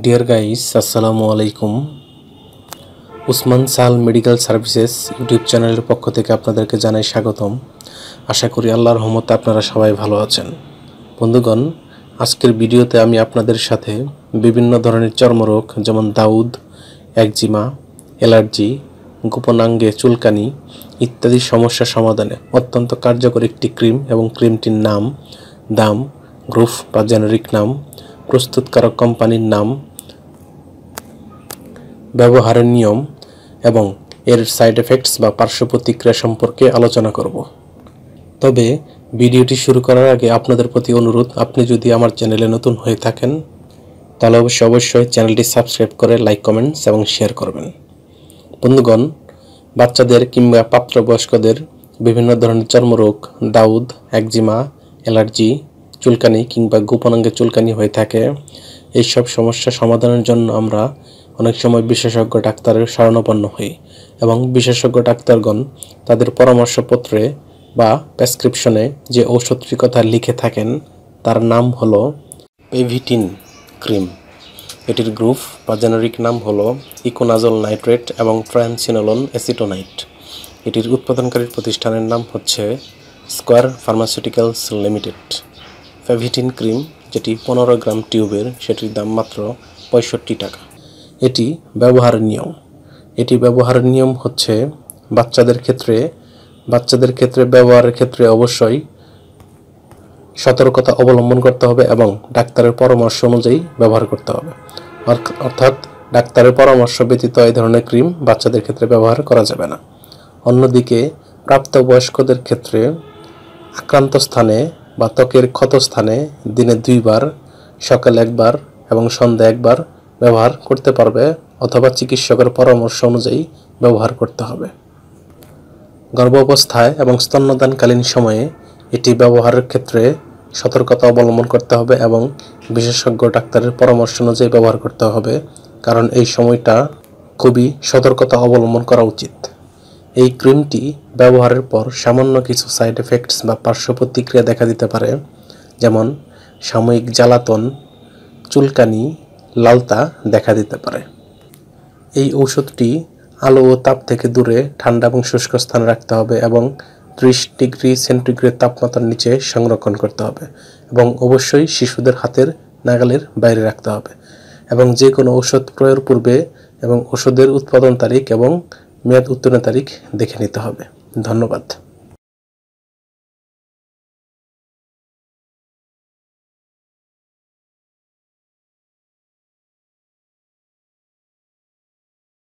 Deer guys, আসসালামু আলাইকুম। Usman Sahal medical services YouTube চ্যানেলের পক্ষ থেকে আপনাদেরকে জানাই স্বাগতম। আশা করি আল্লাহর রহমতে আপনারা সবাই ভালো আছেন। বন্ধুগণ, আজকের ভিডিওতে আমি আপনাদের সাথে বিভিন্ন ধরনের চর্মরোগ যেমন দাউদ, একজিমা, অ্যালার্জি, গোপনাঙ্গে চুলকানি ইত্যাদি সমস্যা সমাধানে অত্যন্ত কার্যকর একটি ক্রিম এবং ক্রিমটির নাম, দাম, গ্রুপ বা জেনারিক নাম, প্রস্তুতকারক কোম্পানির নাম, ব্যবহারের নিয়ম এবং এর সাইড এফেক্টস বা পার্শ্ব প্রতিক্রিয়া সম্পর্কে আলোচনা করব। তবে ভিডিওটি শুরু করার আগে আপনাদের প্রতি অনুরোধ, আপনি যদি আমার চ্যানেলে নতুন হয়ে থাকেন তাহলে অবশ্যই চ্যানেলটি সাবস্ক্রাইব করে লাইক, কমেন্টস এবং শেয়ার করবেন। বন্ধুগণ, বাচ্চাদের কিংবা প্রাপ্তবয়স্কদের বিভিন্ন ধরনের চর্মরোগ, দাউদ, একজিমা, অ্যালার্জি, চুলকানি কিংবা গোপনাঙ্গে চুলকানি হয়ে থাকে। এইসব সমস্যা সমাধানের জন্য আমরা অনেক সময় বিশেষজ্ঞ ডাক্তারের শরণাপন্ন হই এবং বিশেষজ্ঞ ডাক্তারগণ তাদের পরামর্শপত্রে বা প্রেসক্রিপশনে যে ঔষধটির কথা লিখে থাকেন তার নাম হলো পেভিটিন ক্রিম। এটির গ্রুপ বা জেনারিক নাম হলো ইকোনাজল নাইট্রেট এবং ট্রায়ানসিনোলন অ্যাসিটোনাইট। এটির উৎপাদনকারী প্রতিষ্ঠানের নাম হচ্ছে স্কয়ার ফার্মাসিউটিক্যালস লিমিটেড। পেভিটিন ক্রিম, যেটি 15 গ্রাম টিউবের, সেটির দাম মাত্র 65 টাকা। এটি ব্যবহারের নিয়ম হচ্ছে বাচ্চাদের ক্ষেত্রে ব্যবহারের ক্ষেত্রে অবশ্যই সতর্কতা অবলম্বন করতে হবে এবং ডাক্তারের পরামর্শ অনুযায়ী ব্যবহার করতে হবে। অর্থাৎ ডাক্তারের পরামর্শ ব্যতীত এই ধরনের ক্রিম বাচ্চাদের ক্ষেত্রে ব্যবহার করা যাবে না। অন্যদিকে প্রাপ্তবয়স্কদের ক্ষেত্রে আক্রান্ত স্থানে বা ত্বকের ক্ষত স্থানে দিনে 2 বার, সকালে 1 বার এবং সন্ধ্যায় 1 বার ব্যবহার করতে পারবে অথবা চিকিৎসকের পরামর্শ অনুযায়ী ব্যবহার করতে হবে। গর্ভাবস্থায় এবং স্তন্যদানকালীন সময়ে এটি ব্যবহারের ক্ষেত্রে সতর্কতা অবলম্বন করতে হবে এবং বিশেষজ্ঞ ডাক্তারের পরামর্শ অনুযায়ী ব্যবহার করতে হবে, কারণ এই সময়টা খুবই সতর্কতা অবলম্বন করা উচিত। এই ক্রিমটি ব্যবহারের পর সামান্য কিছু সাইড এফেক্টস বা পার্শ্ব প্রতিক্রিয়া দেখা দিতে পারে, যেমন সাময়িক জ্বালাতন, চুলকানি, লালতা দেখা দিতে পারে। এই ঔষধটি আলো ও তাপ থেকে দূরে ঠান্ডা এবং শুষ্ক স্থানে রাখতে হবে এবং 30 ডিগ্রি সেন্টিগ্রেড তাপমাত্রার নিচে সংরক্ষণ করতে হবে এবং অবশ্যই শিশুদের হাতের নাগালের বাইরে রাখতে হবে এবং যে কোনো ঔষধ প্রয়োগের পূর্বে এবং ওষুধের উৎপাদন তারিখ এবং মেয়াদ উত্তীর্ণ তারিখ দেখে নিতে হবে। ধন্যবাদ।